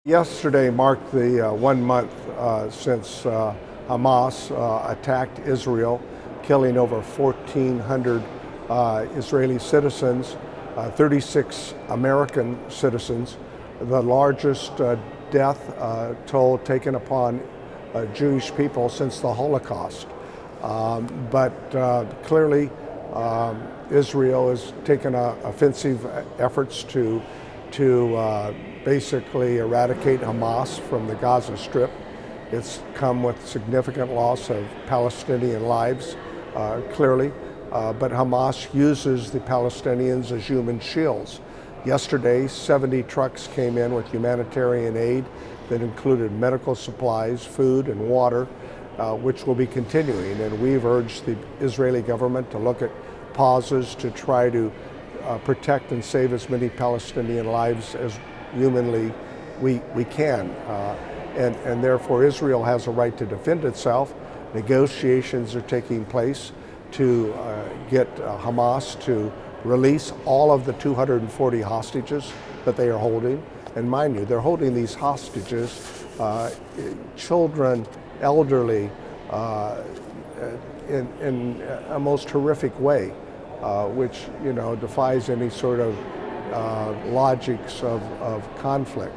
Yesterday marked the 1 month since Hamas attacked Israel, killing over 1,400 Israeli citizens, 36 American citizens, the largest death toll taken upon Jewish people since the Holocaust. But clearly Israel has taken offensive efforts to basically eradicate Hamas from the Gaza Strip. It's come with significant loss of Palestinian lives, clearly, but Hamas uses the Palestinians as human shields. Yesterday, 70 trucks came in with humanitarian aid that included medical supplies, food, and water, which will be continuing. And we've urged the Israeli government to look at pauses to try to protect and save as many Palestinian lives as humanly we can. And therefore Israel has a right to defend itself. Negotiations are taking place to get Hamas to release all of the 240 hostages that they are holding. And mind you, they're holding these hostages, children, elderly, in a most horrific way, which defies any sort of logics of conflict.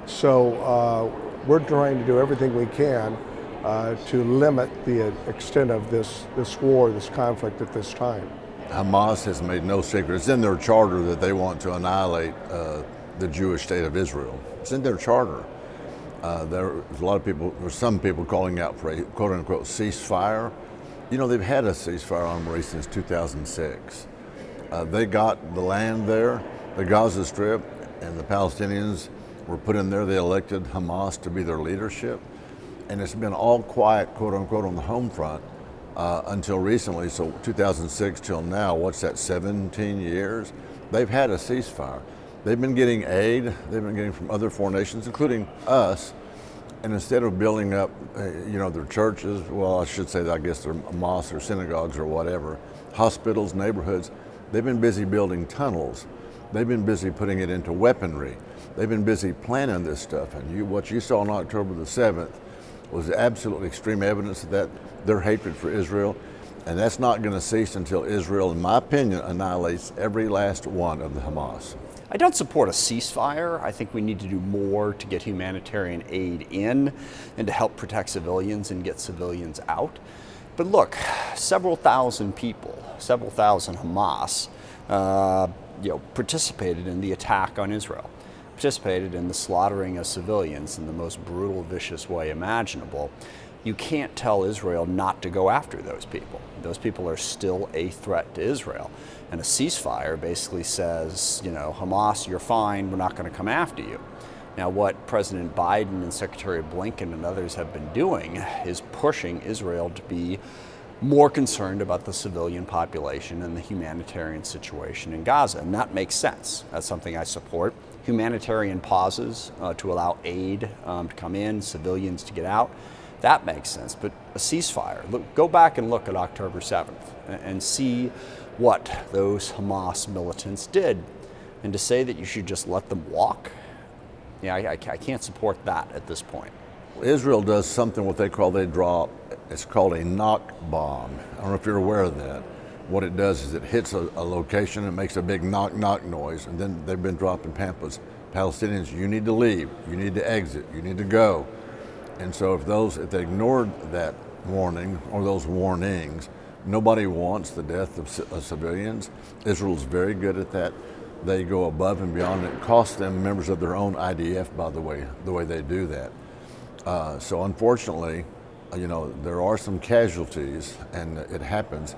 So we're trying to do everything we can to limit the extent of this war, this conflict at this time. Hamas has made no secret. It's in their charter that they want to annihilate the Jewish state of Israel. It's in their charter. There's a lot of people, or some people calling out for a quote-unquote ceasefire. They've had a ceasefire on Amarillo since 2006. They got the land there, the Gaza Strip, and the Palestinians were put in there. They elected Hamas to be their leadership. And it's been all quiet, quote-unquote, on the home front until recently. So 2006 till now, what's that, 17 years? They've had a ceasefire. They've been getting aid. They've been getting from other foreign nations, including us. And instead of building up, their churches, well, I should say that I guess they're mosques or synagogues or whatever, hospitals, neighborhoods, they've been busy building tunnels. They've been busy putting it into weaponry. They've been busy planning this stuff. And what you saw on October the 7th was absolutely extreme evidence of that, their hatred for Israel. And that's not going to cease until Israel, in my opinion, annihilates every last one of the Hamas. I don't support a ceasefire. I think we need to do more to get humanitarian aid in and to help protect civilians and get civilians out. But look, several thousand people, several thousand Hamas, participated in the attack on Israel, participated in the slaughtering of civilians in the most brutal, vicious way imaginable. You can't tell Israel not to go after those people. Those people are still a threat to Israel. And a ceasefire basically says, Hamas, you're fine, we're not going to come after you. Now, what President Biden and Secretary Blinken and others have been doing is pushing Israel to be more concerned about the civilian population and the humanitarian situation in Gaza. And that makes sense. That's something I support. Humanitarian pauses to allow aid to come in, civilians to get out. That makes sense. But a ceasefire, go back and look at October 7th and see what those Hamas militants did. And to say that you should just let them walk, I can't support that at this point. Israel does something what they drop, it's called a knock bomb. I don't know if you're aware of that. What it does is it hits a location and makes a big knock knock noise, and then they've been dropping pamphlets. Palestinians, you need to leave, you need to exit, you need to go. And so if they ignored that warning or those warnings, nobody wants the death of civilians. Israel's very good at that. They go above and beyond. It costs them members of their own IDF, by the way they do that. So unfortunately, there are some casualties, and it happens.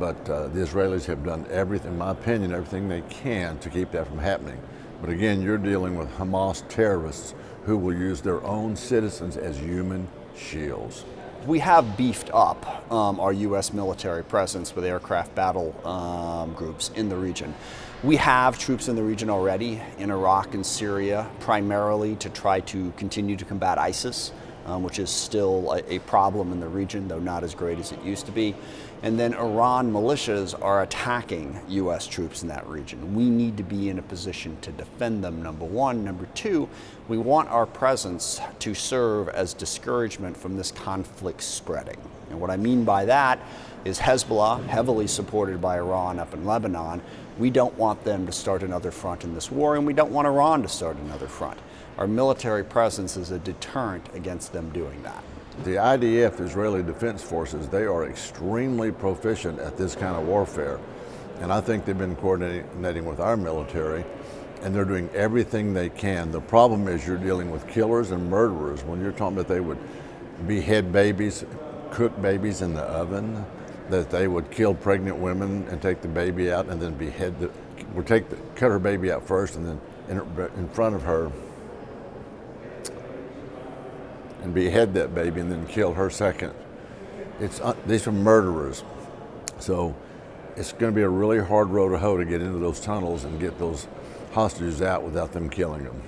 But the Israelis have done everything, in my opinion, everything they can to keep that from happening. But again, you're dealing with Hamas terrorists who will use their own citizens as human shields. We have beefed up our U.S. military presence with aircraft battle groups in the region. We have troops in the region already, in Iraq and Syria, primarily to try to continue to combat ISIS, which is still a problem in the region, though not as great as it used to be. And then Iran militias are attacking U.S. troops in that region. We need to be in a position to defend them, number one. Number two, we want our presence to serve as discouragement from this conflict spreading. And what I mean by that is Hezbollah, heavily supported by Iran up in Lebanon. We don't want them to start another front in this war, and we don't want Iran to start another front. Our military presence is a deterrent against them doing that. The IDF, Israeli Defense Forces, they are extremely proficient at this kind of warfare. And I think they've been coordinating with our military, and they're doing everything they can. The problem is you're dealing with killers and murderers. When you're talking about they would behead babies, cook babies in the oven, that they would kill pregnant women and take the baby out and then cut her baby out first and then in front of her and behead that baby and then kill her second. These are murderers. So it's going to be a really hard road to hoe to get into those tunnels and get those hostages out without them killing them.